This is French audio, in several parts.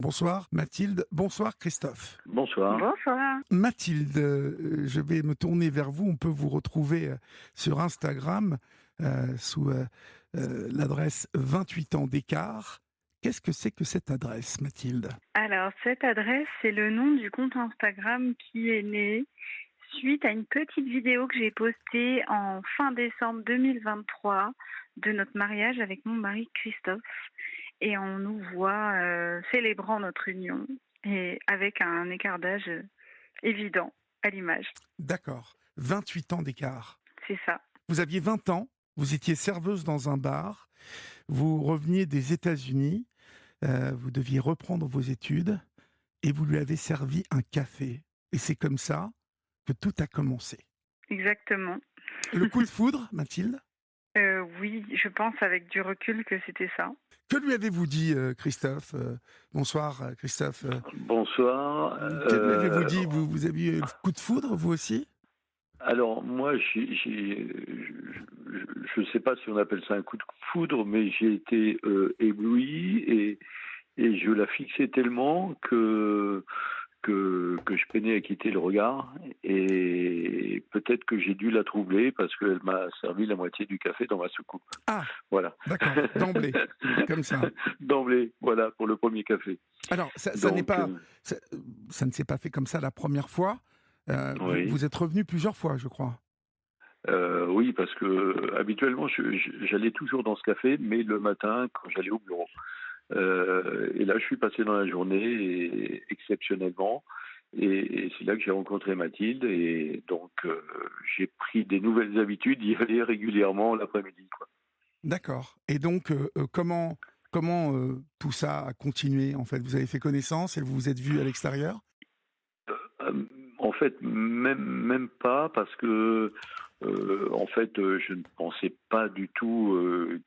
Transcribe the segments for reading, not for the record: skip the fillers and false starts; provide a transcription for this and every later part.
Bonsoir Mathilde, bonsoir Christophe. Bonsoir. Bonsoir. Mathilde, je vais me tourner vers vous. On peut vous retrouver sur Instagram sous l'adresse 28 ans d'écart. Qu'est-ce que c'est que cette adresse, Mathilde? Alors, cette adresse, c'est le nom du compte Instagram qui est né suite à une petite vidéo que j'ai postée en fin décembre 2023 de notre mariage avec mon mari Christophe. Et on nous voit célébrant notre union et avec un écart d'âge évident à l'image. D'accord, 28 ans d'écart. C'est ça. Vous aviez 20 ans, vous étiez serveuse dans un bar, vous reveniez des États-Unis, vous deviez reprendre vos études et vous lui avez servi un café. Et c'est comme ça que tout a commencé. Exactement. Le coup de foudre, Mathilde? Oui, je pense avec du recul que c'était ça. Que lui avez-vous dit, Christophe? Bonsoir, Christophe. Bonsoir. Que lui avez-vous dit? Vous avez eu le coup de foudre, vous aussi? Alors moi, je ne sais pas si on appelle ça un coup de foudre, mais j'ai été ébloui et je la fixais tellement que je peinais à quitter le regard. Et peut-être que j'ai dû la troubler parce qu'elle m'a servi la moitié du café dans ma soucoupe. Ah, Voilà. d'accord, d'emblée, comme ça. D'emblée, voilà, pour le premier café. Alors, ça n'est Donc, pas, ça, ça ne s'est pas fait comme ça la première fois. oui. Vous êtes revenu plusieurs fois, je crois. Oui, parce que habituellement, j'allais toujours dans ce café, mais le matin, quand j'allais au bureau. Et là, je suis passé dans la journée, exceptionnellement, et c'est là que j'ai rencontré Mathilde, et donc j'ai pris des nouvelles habitudes d'y aller régulièrement l'après-midi, quoi. D'accord. Et donc, comment tout ça a continué, en fait? Vous avez fait connaissance et vous vous êtes vus à l'extérieur? En fait, même pas, parce que en fait, je ne pensais pas du tout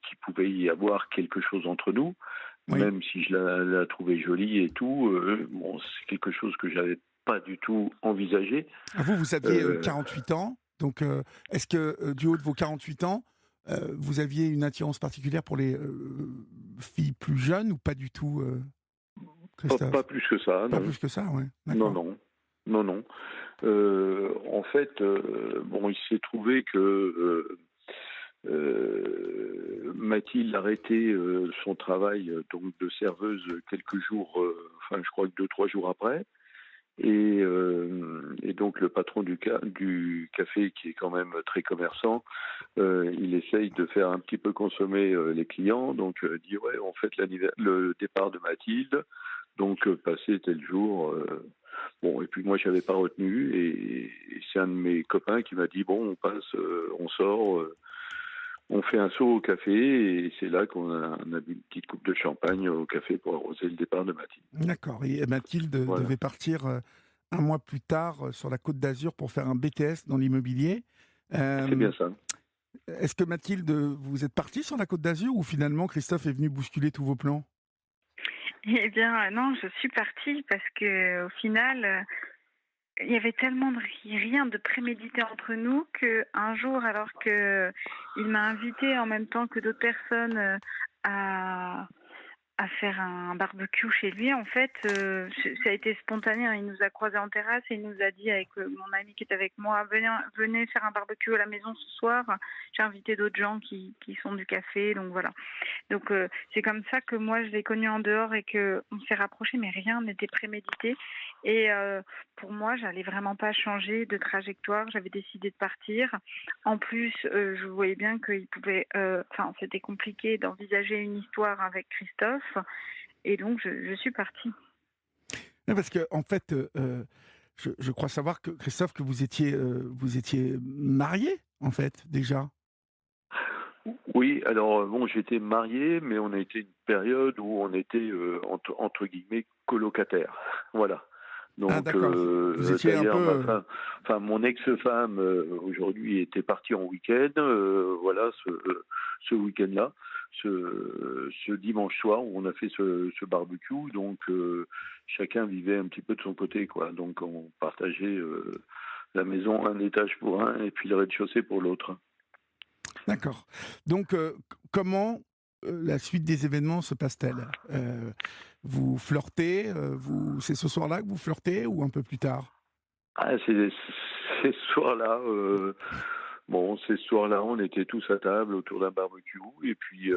qu'il pouvait y avoir quelque chose entre nous. Oui. Même si je la trouvais jolie et tout, bon, c'est quelque chose que j'avais pas du tout envisagé. Ah, vous aviez Euh, 48 ans. Donc, est-ce que du haut de vos 48 ans, vous aviez une attirance particulière pour les filles plus jeunes ou pas du tout, pas Christophe? plus que ça, Pas non. plus que ça, ouais. Non, D'accord. non. Non, non. En fait, bon, il s'est trouvé que Mathilde a arrêté son travail donc de serveuse quelques jours, enfin je crois que 2, 3 jours après. Et donc le patron du café, qui est quand même très commerçant, il essaye de faire un petit peu consommer les clients. Donc dit ouais, on fête le départ de Mathilde, donc passé tel jour. Bon, et puis moi j'avais pas retenu, et c'est un de mes copains qui m'a dit bon, on passe, on sort. On fait un saut au café, et c'est là on a bu une petite coupe de champagne au café pour arroser le départ de Mathilde. D'accord. Et Mathilde Voilà, devait partir un mois plus tard sur la Côte d'Azur pour faire un BTS dans l'immobilier. c'est Euh, bien ça. Est-ce que Mathilde, vous êtes partie sur la Côte d'Azur ou finalement Christophe est venu bousculer tous vos plans? Eh bien, non, je suis partie parce que au final, il y avait tellement de rien de prémédité entre nous qu'un jour, alors que il m'a invitée en même temps que d'autres personnes à faire un barbecue chez lui. En fait, ça a été spontané, hein. Il nous a croisés en terrasse et il nous a dit avec mon ami qui est avec moi: «Venez faire un barbecue à la maison ce soir». J'ai invité d'autres gens qui sont du café, donc voilà. Donc c'est comme ça que moi je l'ai connu en dehors et qu'on s'est rapprochés, mais rien n'était prémédité. Et pour moi, j'allais vraiment pas changer de trajectoire. J'avais décidé de partir. En plus, je voyais bien qu'il pouvait, enfin, c'était compliqué d'envisager une histoire avec Christophe, et donc je suis partie. Non, parce que en fait, je crois savoir que Christophe, que vous étiez marié en fait déjà. Oui, alors bon, j'étais marié, mais on a été une période où on était entre guillemets colocataires. Voilà. Ah Donc d'accord. Vous étiez un peu. d'ailleurs, enfin mon ex-femme aujourd'hui était partie en week-end. Voilà, ce week-end-là, ce dimanche soir où on a fait ce barbecue. Donc chacun vivait un petit peu de son côté, quoi. Donc on partageait la maison, un étage pour un et puis le rez-de-chaussée pour l'autre. D'accord. Donc comment la suite des événements se passe-t-elle? vous flirtez, c'est ce soir-là que vous flirtez ou un peu plus tard? Ah, c'est ce soir-là, bon, c'est ce soir-là, on était tous à table autour d'un barbecue et puis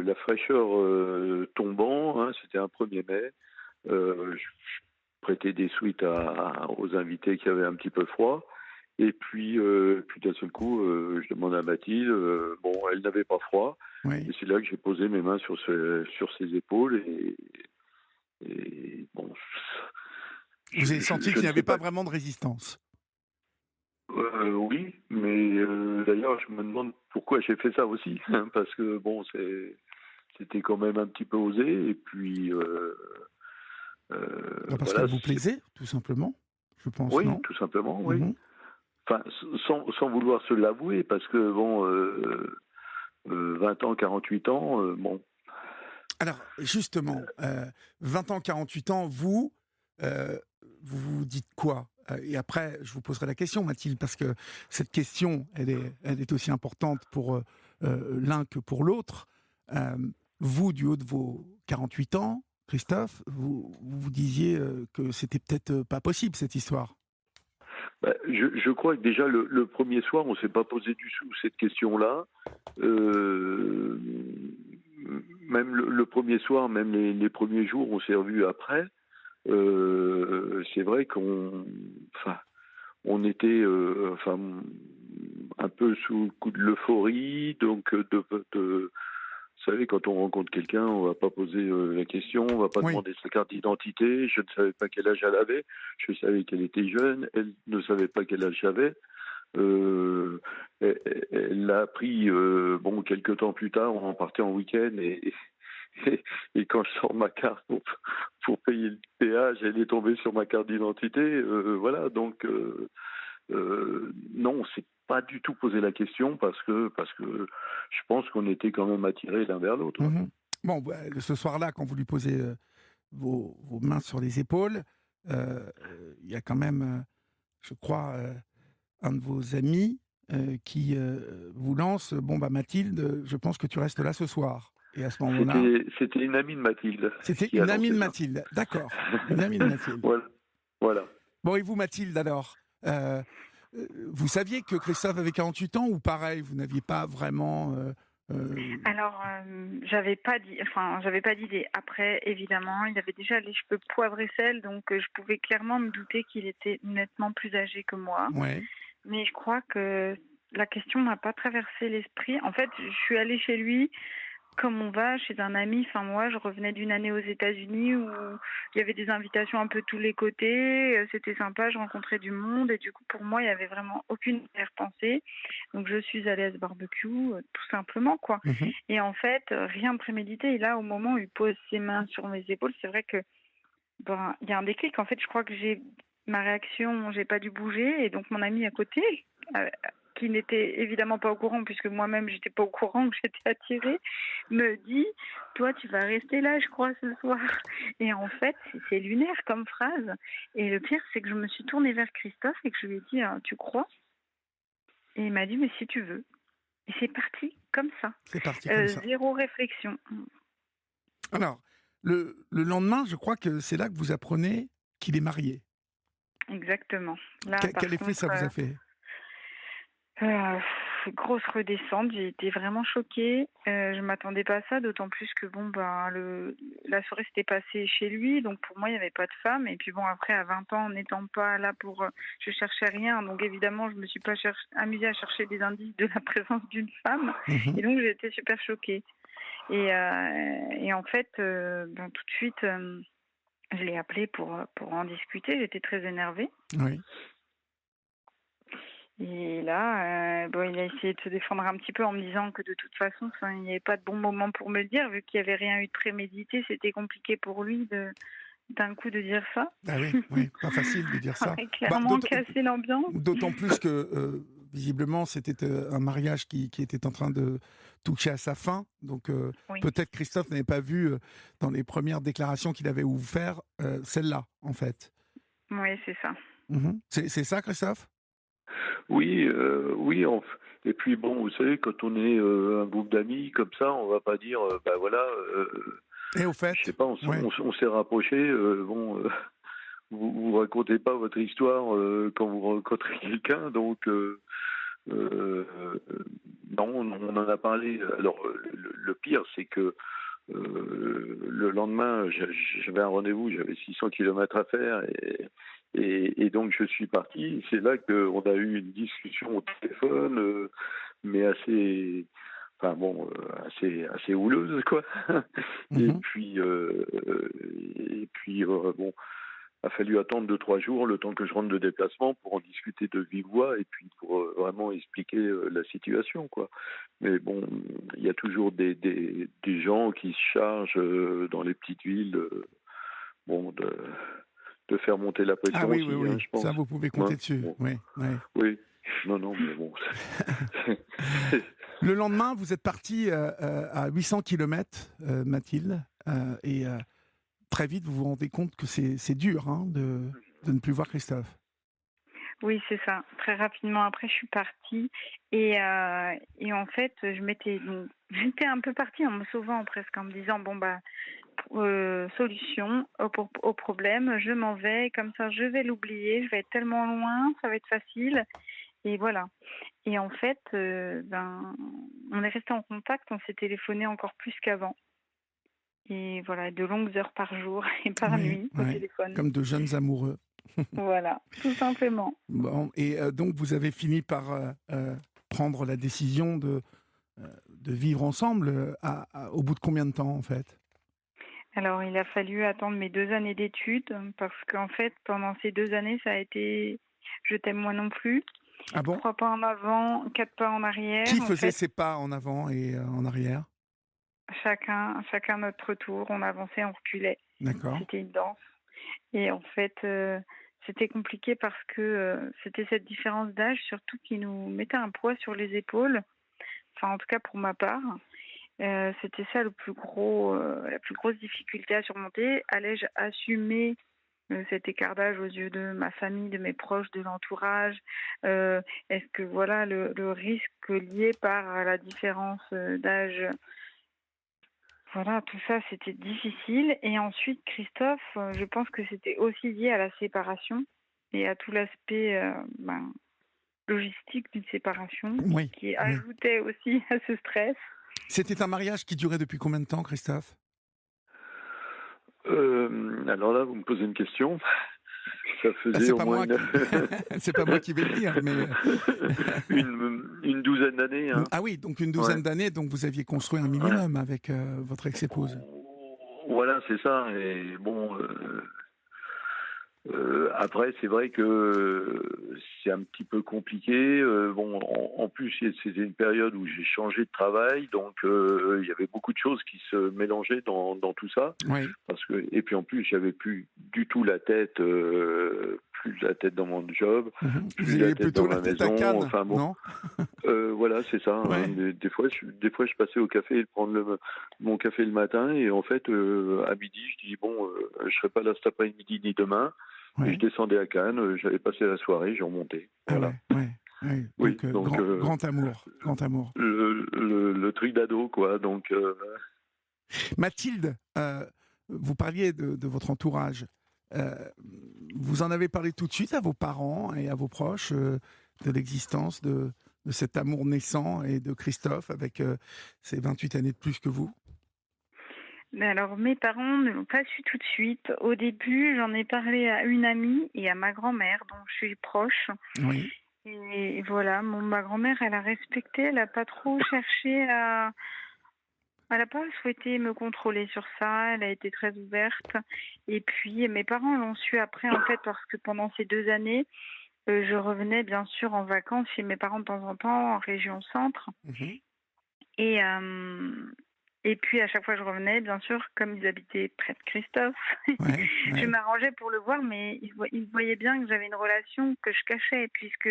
la fraîcheur, tombant, hein, c'était un 1er mai, je prêtais des sweats aux invités qui avaient un petit peu froid et puis d'un seul coup, je demande à Mathilde, bon, elle n'avait pas froid Oui. et c'est là que j'ai posé mes mains sur ses épaules et bon, Vous avez senti je qu'il n'y ne avait sais pas pas. vraiment de résistance? Oui, mais d'ailleurs, je me demande pourquoi j'ai fait ça aussi, hein, parce que bon, c'était quand même un petit peu osé, et puis Bah, parce qu'elle voilà, vous plaisait, tout simplement, je pense, oui, non? tout simplement, oui. Mmh. Enfin, sans vouloir se l'avouer, parce que bon, 20 ans, 48 ans, bon, Alors, justement, 20 ans, 48 ans, vous, heu, vous vous dites quoi? Et après, je vous poserai la question, Mathilde, parce que cette question, elle est aussi importante pour, l'un que pour l'autre. Vous, du haut de vos 48 ans, Christophe, vous disiez, que c'était peut-être, pas possible cette histoire? bah, je crois que déjà le 1er soir, on s'est pas posé du tout cette question-là. Euh, Même le 1er soir, même les premiers jours, on s'est revus après. C'est vrai enfin, on était, enfin, un peu sous le coup de l'euphorie, donc vous savez, quand on rencontre quelqu'un, on va pas poser la question, on va pas Oui. demander sa carte d'identité. Je ne savais pas quel âge elle avait, je savais qu'elle était jeune, elle ne savait pas quel âge j'avais. Elle l'a appris, bon, quelques temps plus tard, on partait en week-end et quand je sors ma carte pour payer le péage, elle est tombée sur ma carte d'identité. Voilà, donc non, on s'est pas du tout posé la question parce que je pense qu'on était quand même attirés l'un vers l'autre. Mmh. Bon, bah, ce soir-là, quand vous lui posez, vos mains sur les épaules, il y a quand même, je crois, un de vos amis, qui, vous lance: «Bon, bah, Mathilde, je pense que tu restes là ce soir», et à ce moment-là, C'était une amie de Mathilde c'était qui a une amie lancé de ça. Mathilde. D'accord, une amie de Mathilde. Voilà, voilà. Bon, et vous, Mathilde, alors, vous saviez que Christophe avait 48 ans, ou pareil, vous n'aviez pas vraiment, heu Alors, j'avais pas d'idée. Après, évidemment, il avait déjà les cheveux poivre et sel, donc je pouvais clairement me douter qu'il était nettement plus âgé que moi. ouais, Mais je crois que la question m'a pas traversé l'esprit. En fait, je suis allée chez lui comme on va chez un ami. Enfin, moi, je revenais d'une année aux États-Unis où il y avait des invitations un peu de tous les côtés. C'était sympa, je rencontrais du monde et du coup, pour moi, il y avait vraiment aucune arrière-pensée. Donc, je suis allée à ce barbecue, tout simplement, quoi. mmh Et en fait, rien de prémédité. Et là, au moment où il pose ses mains sur mes épaules, c'est vrai que ben, il y a un déclic. En fait, je crois que ma réaction, j'ai pas dû bouger. Et donc, mon ami à côté, euh, qui n'était évidemment pas au courant, puisque moi-même, j'étais pas au courant que j'étais attirée, me dit: «Toi, tu vas rester là, je crois, ce soir.» Et en fait, c'est lunaire comme phrase. Et le pire, c'est que je me suis tournée vers Christophe et que je lui ai dit: «Tu crois?» Et il m'a dit: «Mais si tu veux.» Et c'est parti comme ça. C'est parti comme ça. Zéro réflexion. Alors, le lendemain, je crois que c'est là que vous apprenez qu'il est marié. Exactement. Là, par Quel effet contre, ça vous a fait? Heu, grosse redescente, j'ai été vraiment choquée, je m'attendais pas à ça, d'autant plus que bon, ben, la soirée s'était passée chez lui, donc pour moi, il y avait pas de femme et puis bon, après à 20 ans, n'étant pas là pour, je cherchais rien, donc évidemment, je me suis pas amusée à chercher des indices de la présence d'une femme Mmh. et donc j'ai été super choquée et en fait, ben, tout de suite, je l'ai appelé pour en discuter, j'étais très énervée. Oui. Et là, bon, il a essayé de se défendre un petit peu en me disant que de toute façon, enfin, il n'y avait pas de bon moment pour me le dire, vu qu'il n'y avait rien eu de prémédité, c'était compliqué pour lui d'un coup de dire ça. Ah oui, oui, pas facile de dire Ça ça. aurait Bah, clairement cassé l'ambiance. d'autant plus que, visiblement, c'était, un mariage qui était en train de toucher à sa fin. Donc, Oui, peut-être Christophe n'avait pas vu, dans les premières déclarations qu'il avait ouvert, celle-là, en fait. oui, c'est ça. Mmh. C'est ça, Christophe? Oui, oui, et puis bon, vous savez, quand on est un groupe d'amis comme ça, on va pas dire, bah voilà, Et au fait, je sais pas, ouais. on s'est rapprochés. Vous racontez pas votre histoire quand vous rencontrez quelqu'un, donc euh, non, on en a parlé. Alors le pire, c'est que le lendemain, j'avais un rendez-vous, j'avais 600 kilomètres à faire et donc je suis parti. C'est là qu'on a eu une discussion au téléphone, mais assez, enfin bon, assez houleuse quoi. Et Mhm. puis, bon, a fallu attendre 2, 3 jours le temps que je rentre de déplacement pour en discuter de vive voix et puis pour vraiment expliquer la situation quoi. Mais bon, il y a toujours des gens qui se chargent dans les petites villes, bon, de faire monter la Ah pression oui, oui, aussi, hein, oui. je Ça, pense. vous pouvez Ouais, compter dessus. bon, Oui, oui. oui, non, non, mais bon. Le lendemain, vous êtes parti à 800 kilomètres, Mathilde, et très vite, vous vous rendez compte que c'est dur hein, de ne plus voir Christophe. Oui, c'est ça. Très rapidement après, je suis partie et en fait, j'étais un peu partie en me sauvant presque, en me disant bon bah solution au problème, je m'en vais, comme ça je vais l'oublier, je vais être tellement loin, ça va être facile et voilà. Et en fait, on est resté en contact, on s'est téléphoné encore plus qu'avant et voilà, de longues heures par jour et par Oui, nuit au oui. téléphone. Comme de jeunes amoureux. Voilà, tout simplement. Bon, et donc, vous avez fini par prendre la décision de vivre ensemble au bout de combien de temps, en fait? Alors, il a fallu attendre mes 2 années d'études parce qu'en fait, pendant ces 2 années, ça a été je t'aime moi non plus, Ah bon? 3 pas en avant, 4 pas en arrière. Qui En faisait fait, ses pas en avant et en arrière? chacun notre tour. On avançait, on reculait. D'accord. C'était une danse. Et en fait, c'était compliqué parce que c'était cette différence d'âge surtout qui nous mettait un poids sur les épaules. Enfin, en tout cas pour ma part. C'était ça la plus grosse difficulté à surmonter. Allais-je assumer cet écart d'âge aux yeux de ma famille, de mes proches, de l'entourage? Est-ce que voilà le risque lié par la différence d'âge, voilà, tout ça c'était difficile. Et ensuite Christophe, je pense que c'était aussi lié à la séparation et à tout l'aspect logistique d'une séparation Oui, qui oui. ajoutait aussi à ce stress. C'était un mariage qui durait depuis combien de temps, Christophe? Alors là, vous me posez une question. Ça Bah, faisait c'est au pas moins moi qui c'est pas moi qui vais le dire, mais une douzaine d'années. Hein. ah oui, donc une Ouais. douzaine d'années, donc vous aviez construit un Ouais. minimum avec votre ex-épouse. Voilà, c'est ça. Et bon, après, c'est vrai que c'est un petit peu compliqué. Bon, en plus, c'était une période où j'ai changé de travail, donc il y avait beaucoup de choses qui se mélangeaient dans tout ça. Oui. Parce que, et puis en plus, j'avais plus du tout la tête, plus la tête dans mon job, Mhm. Vous plus la aviez tête plutôt dans la ma tête à maison. Cannes, Enfin bon, non? voilà, c'est ça. Hein. Ouais, Des fois, je passais au café et prendre mon café le matin, et en fait, à midi, je dis bon, je serai pas là cet après-midi ni demain. Et je ouais. descendais à Cannes, j'avais passé la soirée, j'ai remonté. Ah Voilà. ouais, ouais, ouais. Oui, Donc donc grand amour, grand amour. le truc d'ado, quoi. Donc Mathilde, vous parliez de votre entourage. Euh, vous en avez parlé tout de suite à vos parents et à vos proches de l'existence de cet amour naissant et de Christophe avec ses 28 années de plus que vous? Mais alors, mes parents ne l'ont pas su tout de suite. Au début, j'en ai parlé à une amie et à ma grand-mère, dont je suis proche. Oui. Et voilà, ma grand-mère, elle a respecté, elle n'a pas trop cherché à... Elle n'a pas souhaité me contrôler sur ça, elle a été très ouverte. Et puis, mes parents l'ont su après, en fait, parce que pendant ces 2 années, je revenais bien sûr en vacances chez mes parents de temps en temps, en région centre. Mhm. Et, et puis à chaque fois que je revenais, bien sûr, comme ils habitaient près de Christophe, Ouais, je ouais. m'arrangeais pour le voir, mais ils voyaient bien que j'avais une relation que je cachais, puisque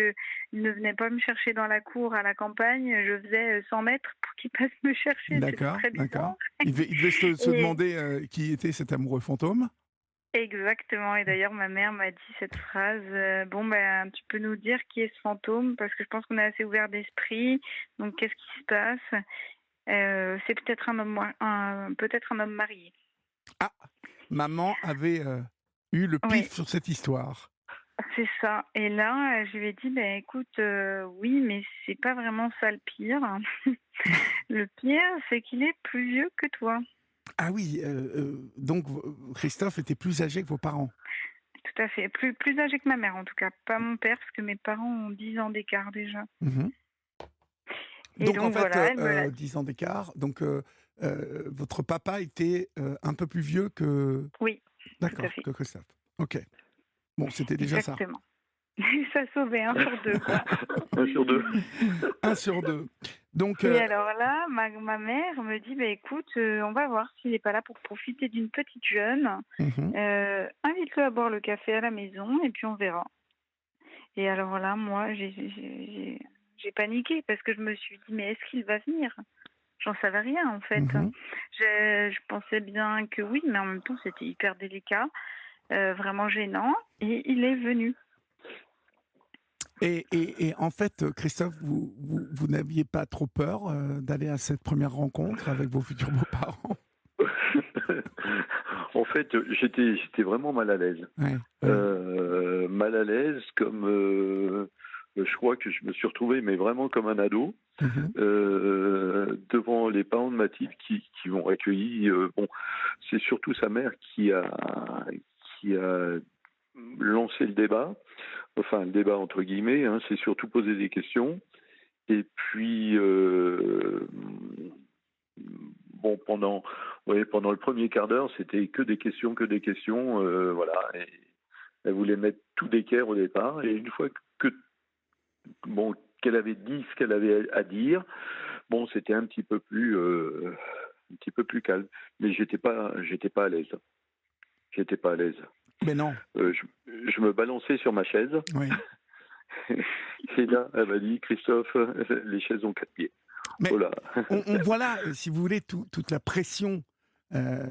ils ne venaient pas me chercher dans la cour à la campagne, je faisais 100 mètres pour qu'ils passent me chercher, c'était D'accord, très d'accord. bizarre. Il devait se Et demander qui était cet amoureux fantôme. exactement, et d'ailleurs ma mère m'a dit cette phrase, bon ben tu peux nous dire qui est ce fantôme, parce que je pense qu'on est assez ouvert d'esprit, donc qu'est-ce qui se passe? C'est peut-être un homme marié. Ah! Maman avait, eu le Oui, pif sur cette histoire. c'est ça. Et là, je lui ai dit: «Beh, écoute, oui, mais c'est pas vraiment ça le pire. Le pire, c'est qu'il est plus vieux que toi». Ah oui, donc Christophe était plus âgé que vos parents? Tout à fait. Plus âgé que ma mère, en tout cas. Pas mon père, parce que mes parents ont 10 ans d'écart déjà. Mmh. Et Donc en donc fait, voilà, elle me l'a 10 ans d'écart, donc votre papa était, un peu plus vieux que oui, tout à d'accord, fait. que Christophe. OK. Bon, c'était déjà ça. Exactement. Ça sauvait un sur 2, quoi. 1 sur 2. 1 sur 2. Donc Et alors là, ma mère me dit: «Bah, écoute, on va voir s'il est pas là pour profiter d'une petite jeune. mmh Invite-le à boire le café à la maison et puis on verra». Et alors là, moi, j'ai paniqué parce que je me suis dit: «Mais est-ce qu'il va venir?» J'en savais rien, en fait. mh. Je pensais bien que oui, mais en même temps, c'était hyper délicat, vraiment gênant, et il est venu. Et en fait, Christophe, vous n'aviez pas trop peur, d'aller à cette première rencontre avec vos futurs beaux-parents? En fait, j'étais vraiment mal à l'aise. Ouais, ouais. Mal à l'aise comme, je crois que je me suis retrouvé, mais vraiment comme un ado, Mmh. devant les parents de Mathilde qui m'ont accueilli. Bon, c'est surtout sa mère qui a lancé le débat, enfin le débat entre guillemets, hein, c'est surtout poser des questions. Et puis, bon, pendant le premier quart d'heure, c'était que des questions, voilà. Et elle voulait mettre tout d'équerre au départ. Et une fois bon, qu'elle avait dit ce qu'elle avait à dire, bon, c'était un petit peu plus calme. Mais j'étais pas à l'aise. J'étais pas à l'aise. Mais non, Je me balançais sur ma chaise. oui. Et là, elle m'a dit: «Christophe, les chaises ont 4 pieds». Mais Oh là! on voit là, si vous voulez, toute la pression, heu,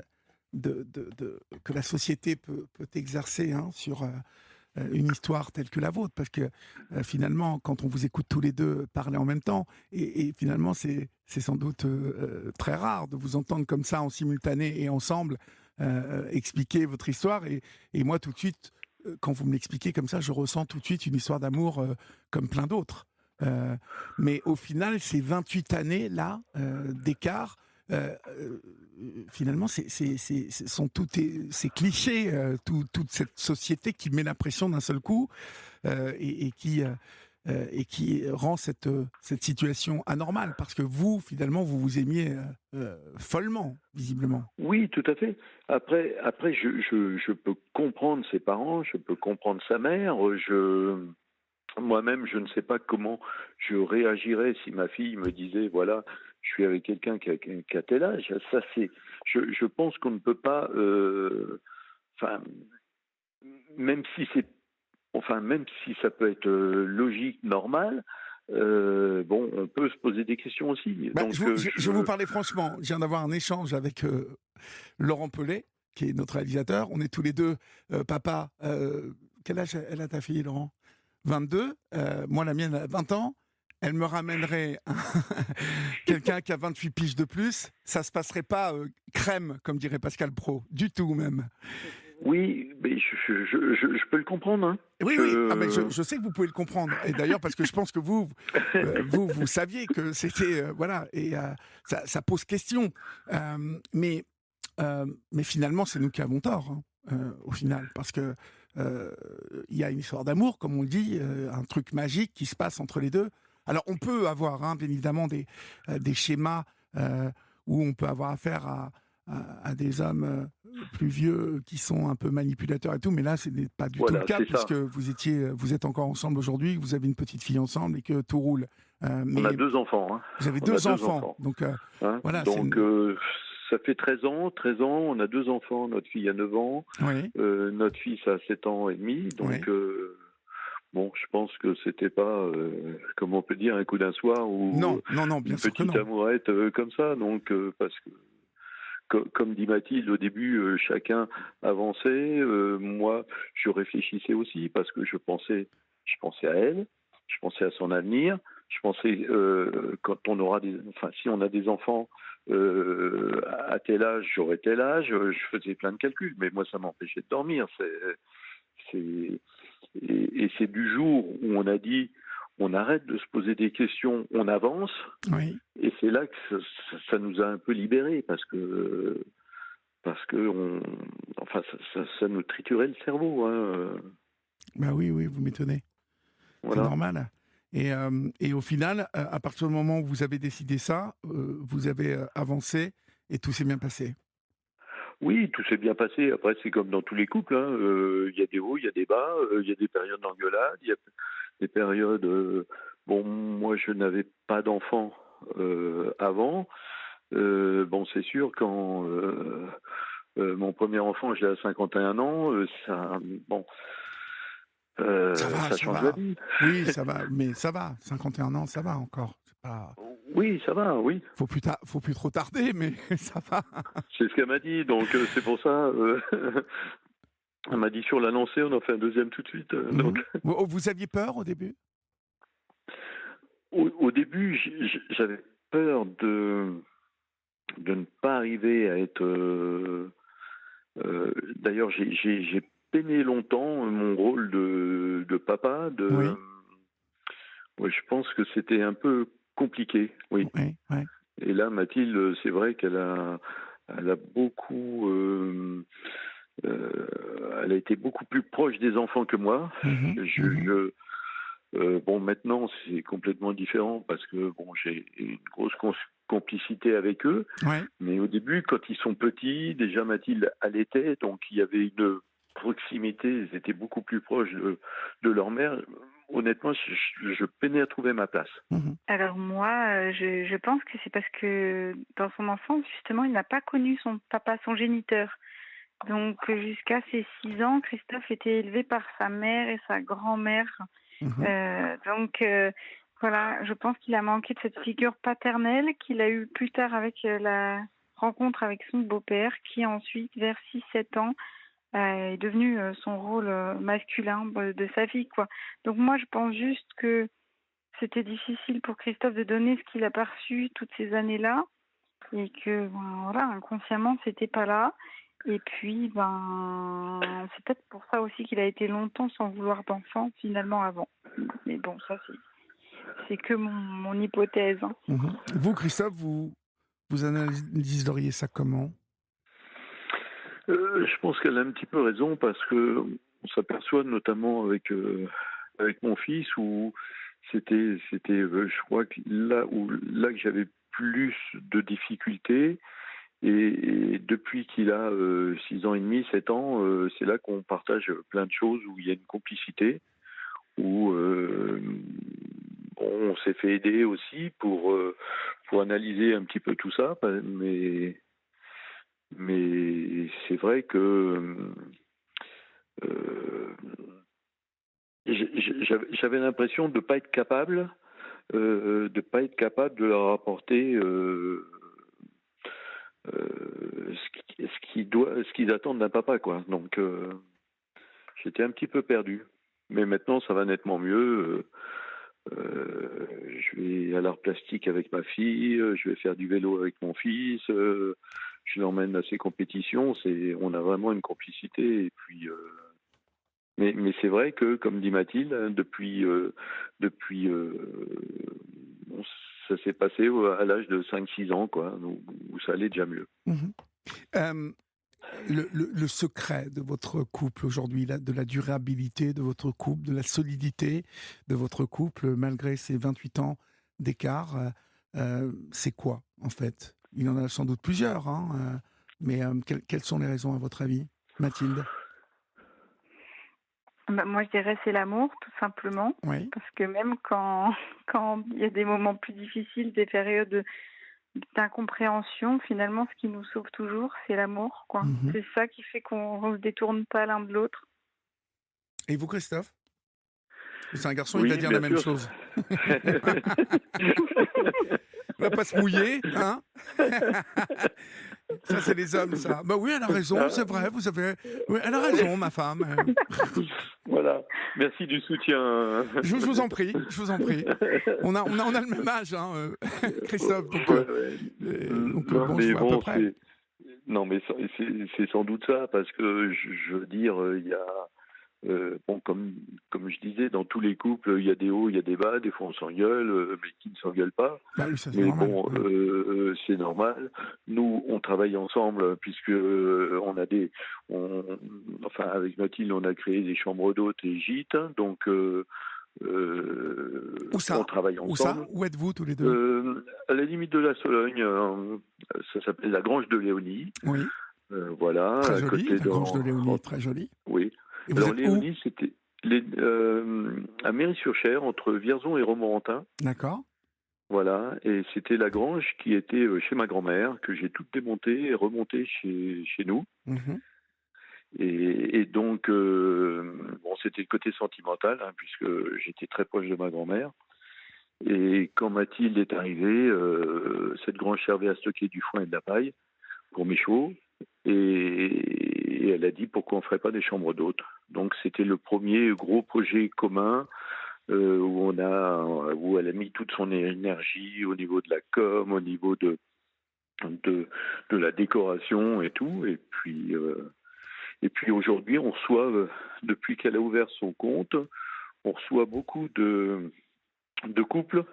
que la société peut exercer, hein, sur, une histoire telle que la vôtre. Parce que, finalement, quand on vous écoute tous les 2 parler en même temps et finalement c'est sans doute, très rare de vous entendre comme ça en simultané et ensemble, expliquer votre histoire et moi tout de suite, quand vous me l'expliquez comme ça, je ressens tout de suite une histoire d'amour, comme plein d'autres. Heu, mais au final, ces 28 années-là, d'écart, heu, finalement, ce sont tous ces clichés, toute cette société qui met la pression d'un seul coup, et qui rend cette situation anormale. Parce que vous, finalement, vous vous aimiez, follement, visiblement. Oui, tout à fait. Après, je peux comprendre ses parents, je peux comprendre sa mère. Moi-même, je ne sais pas comment je réagirais si ma fille me disait, voilà, je suis avec quelqu'un qui a tel âge. Ça, je pense qu'on ne peut pas, enfin, même si même si ça peut être logique, normal, bon, on peut se poser des questions aussi. Bah, Donc, je vais vous parler franchement. Je viens d'avoir un échange avec, Laurent Pelé, qui est notre réalisateur. On est tous les 2 papa, quel âge elle a ta fille, Laurent? 22, moi la mienne a 20 ans. Elle me ramènerait quelqu'un qui a 28 piges de plus, ça se passerait pas, crème, comme dirait Pascal Praud, du tout même. oui, mais je peux le comprendre, hein. Oui, oui, ah ben Je je sais que vous pouvez le comprendre et d'ailleurs parce que je pense que vous saviez que c'était, voilà et ça pose question. Mais finalement, c'est nous qui avons tort, hein, au final. Parce que, il y a une histoire d'amour, comme on le dit, un truc magique qui se passe entre les 2. Alors on peut avoir, hein, bien évidemment des schémas, où on peut avoir affaire à des hommes, plus vieux qui sont un peu manipulateurs et tout, mais là, ce n'est pas du tout le voilà, cas c'est ça. puisque vous êtes encore ensemble aujourd'hui, vous avez une petite fille ensemble et que tout roule. On a Mais 2 enfants, hein. vous avez On a 2 2 enfants, enfants, donc hein. voilà, c'est Donc, une ça fait 13 ans, on a 2 enfants. Notre fille a 9 ans, oui, notre fils a 7 ans et demi. oui. Donc, bon, je pense que c'était pas, comment on peut dire, un coup d'un soir ou Non, non, non, bien une sûr que petite non. amourette, comme ça. Donc, parce que comme dit Mathilde au début, chacun avançait. Moi, je réfléchissais aussi parce que je pensais à elle, je pensais à son avenir, je pensais, quand on aura enfin, si on a des enfants, à tel âge, j'aurai tel âge. Je faisais plein de calculs, mais moi, ça m'empêchait de dormir. C'est, et c'est du jour où on a dit, on arrête de se poser des questions, on avance. Oui. Et c'est là que ça nous a un peu libérés, parce que enfin, ça nous triturait le cerveau. Hein. Bah oui, vous m'étonnez. Voilà. C'est normal. Et au final, à partir du moment où vous avez décidé ça, vous avez avancé et tout s'est bien passé. Oui, tout s'est bien passé. Après, c'est comme dans tous les couples. Hein. Il y a des hauts, il y a des bas, il y a des périodes d'engueulade, il y a des périodes... bon, moi, je n'avais pas d'enfant avant. Bon, c'est sûr, quand mon premier enfant, je l'ai à 51 ans, bon, ça Ça change la va. vie. Oui, ça va, mais ça va. 51 ans, ça va encore. C'est pas... Oui, ça va, oui. Faut plus trop tarder, mais ça va. C'est ce qu'elle m'a dit, donc c'est pour ça. Elle m'a dit sur la lancée, on en fait un deuxième tout de suite. Donc, Vous aviez peur au début? au début, j'avais peur de ne pas arriver à être. D'ailleurs, j'ai peiné longtemps mon rôle de papa. Oui. Ouais, je pense que c'était un peu compliqué, oui. Oui. Et là, Mathilde, c'est vrai qu'elle elle a beaucoup. Elle a été beaucoup plus proche des enfants que moi. Bon, maintenant, c'est complètement différent parce que bon, j'ai une grosse complicité avec eux. Ouais. Mais au début, quand ils sont petits, déjà Mathilde allaitait, donc il y avait une proximité, ils étaient beaucoup plus proches de leur mère. Honnêtement, je peinais à trouver ma place. Alors moi, je pense que c'est parce que dans son enfance, justement, il n'a pas connu son papa, son géniteur. Donc jusqu'à ses 6 ans, Christophe était élevé par sa mère et sa grand-mère. Donc voilà, je pense qu'il a manqué de cette figure paternelle qu'il a eue plus tard avec la rencontre avec son beau-père, qui ensuite, vers 6-7 ans, est devenu son rôle masculin de sa vie, quoi. Donc moi, je pense juste que c'était difficile pour Christophe de donner ce qu'il a perçu toutes ces années-là, et que voilà, inconsciemment, c'était pas là. Et puis, c'est peut-être pour ça aussi qu'il a été longtemps sans vouloir d'enfant, finalement, avant. Mais bon, ça, c'est que mon hypothèse. Hein. Vous, Christophe, vous analyseriez ça comment? Je pense qu'elle a un petit peu raison parce que on s'aperçoit notamment avec mon fils où c'était je crois que là que j'avais plus de difficultés et depuis qu'il a 6 ans et demi, 7 ans, c'est là qu'on partage plein de choses où il y a une complicité où bon, on s'est fait aider aussi pour analyser un petit peu tout ça, mais c'est vrai que j'avais l'impression de pas être capable, de leur apporter ce qu'ils attendent d'un papa, quoi. Donc j'étais un petit peu perdu. Mais maintenant, ça va nettement mieux. Je vais à l'art plastique avec ma fille, je vais faire du vélo avec mon fils, je l'emmène à ses compétitions. On a vraiment une complicité. Et puis, mais c'est vrai que, comme dit Mathilde, hein, bon, ça s'est passé à l'âge de 5-6 ans, quoi, où ça allait déjà mieux. Le secret de votre couple aujourd'hui, de la durabilité de votre couple, de la solidité de votre couple, malgré ces 28 ans d'écart, c'est quoi, en fait? Il y en a sans doute plusieurs, hein, mais quelles sont les raisons, à votre avis, Mathilde? Moi, je dirais c'est l'amour, tout simplement. Oui. Parce que même quand il y a des moments plus difficiles, des périodes d'incompréhension, finalement, ce qui nous sauve toujours, c'est l'amour, quoi. C'est ça qui fait qu'on ne se détourne pas l'un de l'autre. Et vous, Christophe? C'est un garçon, Oui, il va dire la même chose. Il va pas se mouiller, hein? Ça, c'est les hommes, ça. Bah oui, elle a raison, c'est vrai, vous avez... Oui, elle a raison, ma femme. Voilà. Merci du soutien. Je vous en prie, je vous en prie. On a le même âge, hein, Christophe, donc, Ouais, ouais. Non, bon, je mais vois à peu bon, près. non, mais c'est sans doute ça, parce que je veux dire, il y a, bon, comme je disais, dans tous les couples, il y a des hauts, il y a des bas, des fois on s'engueule, mais qui ne s'engueule pas. Bah oui, ça c'est Mais normal. bon, Oui. c'est normal. Nous, on travaille ensemble puisque enfin, avec Mathilde, on a créé des chambres d'hôtes et gîtes, donc Où on ça? travaille Où ça? ensemble. Où êtes-vous tous les deux? À la limite de la Sologne, ça s'appelle la Grange de Léonie. Oui, Voilà, très à joli, côté la Grange de Léonie, très joli. oui. Et vous Alors êtes où? Léonie, c'était à Méry-sur-Cher, entre Vierzon et Romorantin. D'accord. Voilà, et c'était la grange qui était chez ma grand-mère, que j'ai toute démontée et remontée chez nous. Mhm. Et donc, bon, c'était le côté sentimental, hein, puisque j'étais très proche de ma grand-mère. Et quand Mathilde est arrivée, cette grange servait à stocker du foin et de la paille pour mes chevaux. Et elle a dit pourquoi on ne ferait pas des chambres d'hôtes. Donc c'était le premier gros projet commun où elle a mis toute son énergie au niveau de la com, au niveau de la décoration et tout. Et puis aujourd'hui, on reçoit, depuis qu'elle a ouvert son compte, on reçoit beaucoup de couples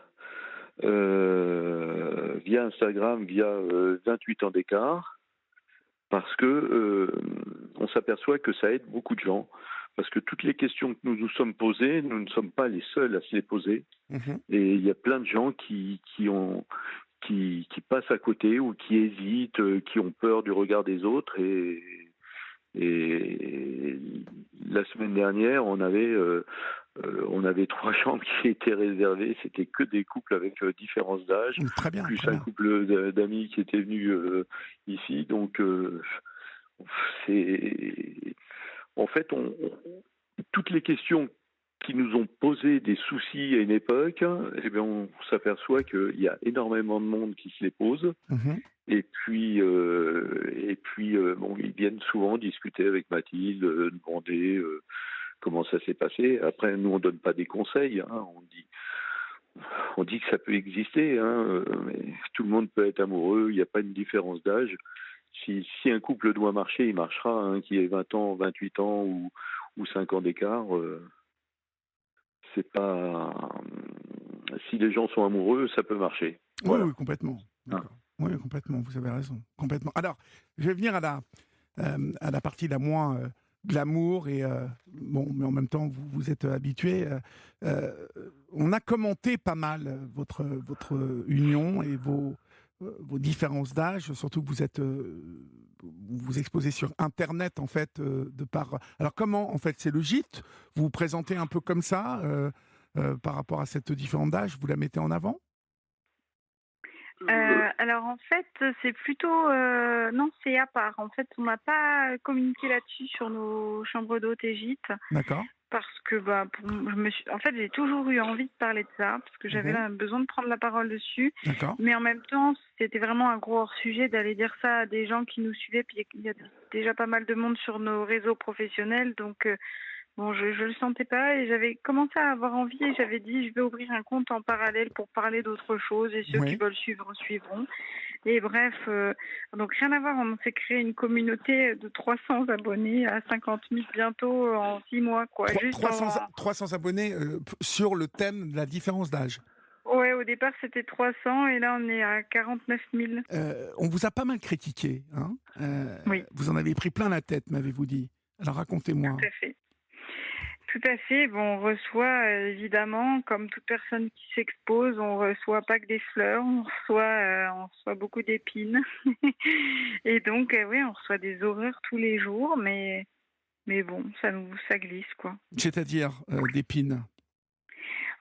via Instagram, via 28 ans d'écart, parce que on s'aperçoit que ça aide beaucoup de gens. Parce que toutes les questions que nous nous sommes posées, nous ne sommes pas les seuls à se les poser. Mhm. Et il y a plein de gens qui passent à côté ou qui hésitent, qui ont peur du regard des autres. Et la semaine dernière, on avait 3 chambres qui étaient réservées. C'était que des couples avec différence d'âge, Très bien, plus très un bien. couple d'amis qui étaient venus ici. Donc, c'est... En fait, toutes les questions qui nous ont posé des soucis à une époque, eh bien, on s'aperçoit qu'il y a énormément de monde qui se les pose. Mhm. Et puis, bon, ils viennent souvent discuter avec Mathilde, demander comment ça s'est passé. Après, nous, on donne pas des conseils, hein, on dit que ça peut exister, hein, mais tout le monde peut être amoureux, il n'y a pas une différence d'âge. Si un couple doit marcher, il marchera, hein, qu'il ait 20 ans, 28 ans ou 5 ans d'écart. C'est pas. Si les gens sont amoureux, ça peut marcher. Oui, Voilà. oui, complètement. Hein. D'accord. Oui, complètement, vous avez raison. Complètement. Alors, je vais venir à la partie la moins glamour et bon, mais en même temps, vous êtes habitué. On a commenté pas mal votre union et vos différences d'âge, surtout que vous vous exposez sur Internet, en fait, de par... Alors, comment, en fait, c'est le gîte? Vous vous présentez un peu comme ça, par rapport à cette différence d'âge? Vous la mettez en avant? Alors en fait, c'est plutôt non, c'est à part. En fait, on n'a pas communiqué là-dessus sur nos chambres d'hôtes et gîtes D'accord. parce que en fait, j'ai toujours eu envie de parler de ça parce que j'avais Mhm. besoin de prendre la parole dessus. D'accord. Mais en même temps, c'était vraiment un gros hors-sujet d'aller dire ça à des gens qui nous suivaient. Puis il y a déjà pas mal de monde sur nos réseaux professionnels, donc bon, je le sentais pas et j'avais commencé à avoir envie et j'avais dit je vais ouvrir un compte en parallèle pour parler d'autre chose et ceux qui Oui. veulent suivre suivront. Et bref, donc rien à voir, on s'est créé une communauté de 300 abonnés à 50 000 bientôt en 6 mois, quoi. Juste 300 abonnés sur le thème de la différence d'âge. Ouais, au départ c'était 300 et là on est à 49 000. On vous a pas mal critiqué, hein, Oui, vous en avez pris plein la tête, m'avez-vous dit. Alors racontez-moi. tout à fait. Tout à fait. Bon, on reçoit évidemment, comme toute personne qui s'expose, on reçoit pas que des fleurs, on reçoit beaucoup d'épines. Et donc, oui, on reçoit des horreurs tous les jours, mais bon, ça glisse, quoi. C'est-à-dire d'épines.